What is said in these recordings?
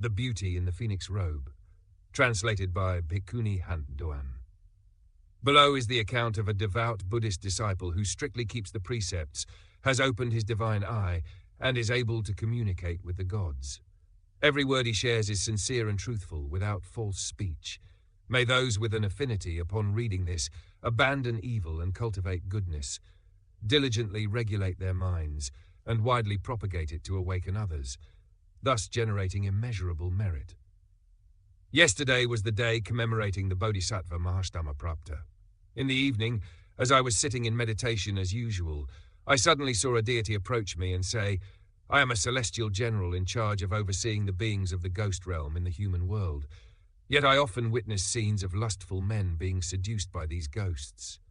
The Beauty in the Phoenix Robe, translated by Bhikkhuni Doan. Below is the account of a devout Buddhist disciple who strictly keeps the precepts, has opened his divine eye, and is able to communicate with the gods. Every word he shares is sincere and truthful, without false speech. May those with an affinity upon reading this abandon evil and cultivate goodness, diligently regulate their minds, and widely propagate it to awaken others, thus generating immeasurable merit. Yesterday was the day commemorating the Bodhisattva Mahastamaprapta. In the evening, as I was sitting in meditation as usual, I suddenly saw a deity approach me and say, "I am a celestial general in charge of overseeing the beings of the ghost realm in the human world, yet I often witness scenes of lustful men being seduced by these ghosts.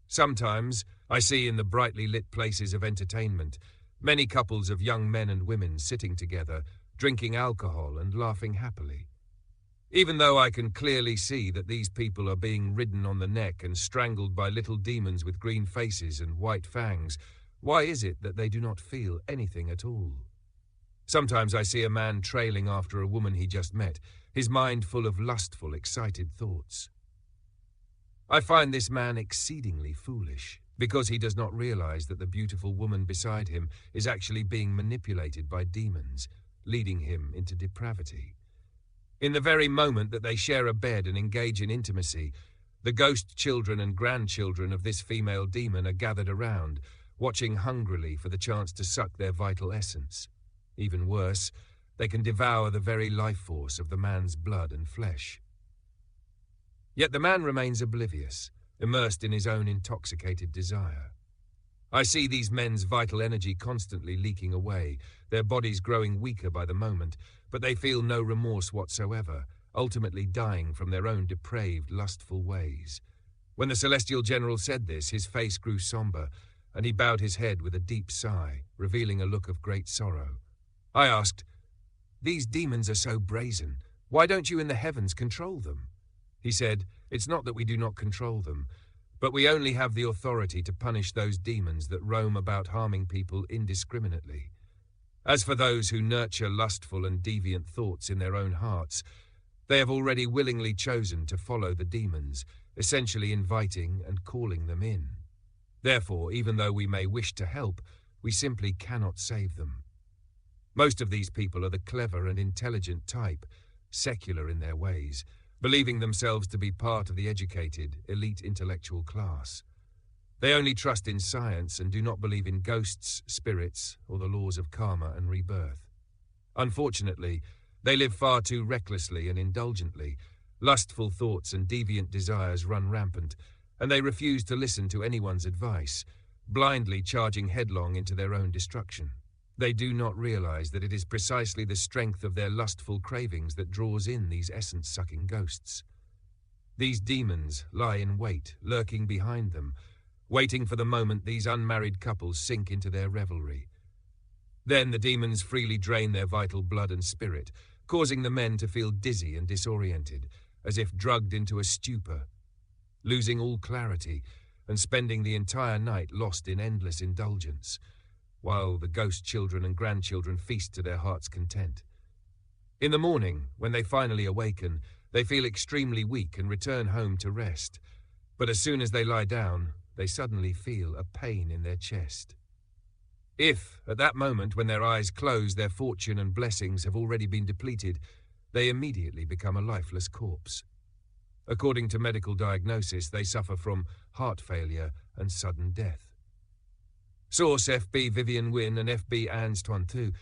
Sometimes I see in the brightly lit places of entertainment many couples of young men and women sitting together, drinking alcohol and laughing happily. Even though I can clearly see that these people are being ridden on the neck and strangled by little demons with green faces and white fangs, why is it that they do not feel anything at all? Sometimes I see a man trailing after a woman he just met, his mind full of lustful, excited thoughts. I find this man exceedingly foolish, because he does not realize that the beautiful woman beside him is actually being manipulated by demons, leading him into depravity. In the very moment that they share a bed and engage in intimacy, the ghost children and grandchildren of this female demon are gathered around, watching hungrily for the chance to suck their vital essence. Even worse, they can devour the very life force of the man's blood and flesh. Yet the man remains oblivious, immersed in his own intoxicated desire. I see these men's vital energy constantly leaking away, their bodies growing weaker by the moment, but they feel no remorse whatsoever, ultimately dying from their own depraved, lustful ways. When the celestial general said this, his face grew somber, and he bowed his head with a deep sigh, revealing a look of great sorrow. I asked, "These demons are so brazen. Why don't you in the heavens control them?" He said, "It's not that we do not control them, but we only have the authority to punish those demons that roam about harming people indiscriminately. As for those who nurture lustful and deviant thoughts in their own hearts, they have already willingly chosen to follow the demons, essentially inviting and calling them in. Therefore, even though we may wish to help, we simply cannot save them. Most of these people are the clever and intelligent type, secular in their ways, believing themselves to be part of the educated, elite intellectual class. They only trust in science and do not believe in ghosts, spirits, or the laws of karma and rebirth. Unfortunately, they live far too recklessly and indulgently. Lustful thoughts and deviant desires run rampant, and they refuse to listen to anyone's advice, blindly charging headlong into their own destruction. They do not realize that it is precisely the strength of their lustful cravings that draws in these essence-sucking ghosts. These demons lie in wait, lurking behind them, waiting for the moment these unmarried couples sink into their revelry. Then the demons freely drain their vital blood and spirit, causing the men to feel dizzy and disoriented, as if drugged into a stupor, losing all clarity and spending the entire night lost in endless indulgence, while the ghost children and grandchildren feast to their heart's content. In the morning, when they finally awaken, they feel extremely weak and return home to rest, but as soon as they lie down, they suddenly feel a pain in their chest. If, at that moment when their eyes close, their fortune and blessings have already been depleted, they immediately become a lifeless corpse. According to medical diagnosis, they suffer from heart failure and sudden death. Source FB Vivian Wynne and FB Ans Tuan Tu.